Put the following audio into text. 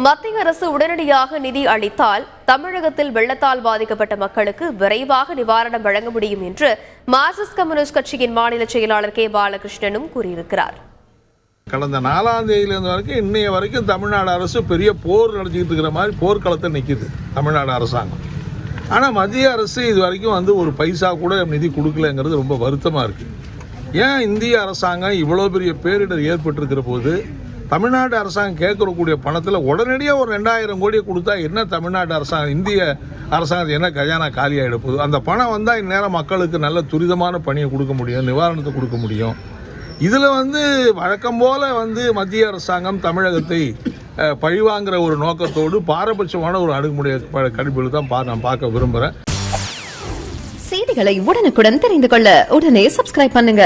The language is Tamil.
மத்திய அரசு உடனடியாக நிதி அளித்தால் தமிழகத்தில் வெள்ளத்தால் பாதிக்கப்பட்ட மக்களுக்கு விரைவாக நிவாரணம் வழங்க முடியும் என்று மார்க்சிஸ்ட் கம்யூனிஸ்ட் கட்சியின் மாநில செயலாளர் கே பாலகிருஷ்ணனும் கூறியிருக்கிறார். கடந்த 4ஆம் தேதியிலிருந்து வரைக்கும் இன்னைய வரைக்கும் தமிழ்நாடு அரசு பெரிய போர் நடத்திக்கிட்டு இருக்கிற மாதிரி போர்க்களத்தை நிற்கிது தமிழ்நாடு அரசாங்கம். ஆனால் மத்திய அரசு இது வரைக்கும் ஒரு பைசா கூட நிதி கொடுக்கலங்கிறது ரொம்ப வருத்தமாக இருக்குது. ஏன் இந்திய அரசாங்கம் இவ்வளோ பெரிய பேரிடர் ஏற்பட்டிருக்கிற போது தமிழ்நாடு அரசாங்கம் கேட்கக்கூடிய பணத்தில் உடனடியாக ஒரு 2000 கோடியை கொடுத்தா என்ன தமிழ்நாடு அரசாங்கம் இந்திய அரசாங்கத்துக்கு என்ன கஜானா காலியாகிட போகுது? அந்த பணம் வந்தால் இந்நேரம் மக்களுக்கு நல்ல துரிதமான பணியை கொடுக்க முடியும், நிவாரணத்தை கொடுக்க முடியும். இதில் வழக்கம் போல் மத்திய அரசாங்கம் தமிழகத்தை பழிவாங்கிற ஒரு நோக்கத்தோடு பாரபட்சமான ஒரு அணுகுமுறையை கடைபிடித்து தான் நான் பார்க்க விரும்புகிறேன். செய்திகளை உடனுக்குடன் தெரிந்து கொள்ள உடனே சப்ஸ்கிரைப் பண்ணுங்க.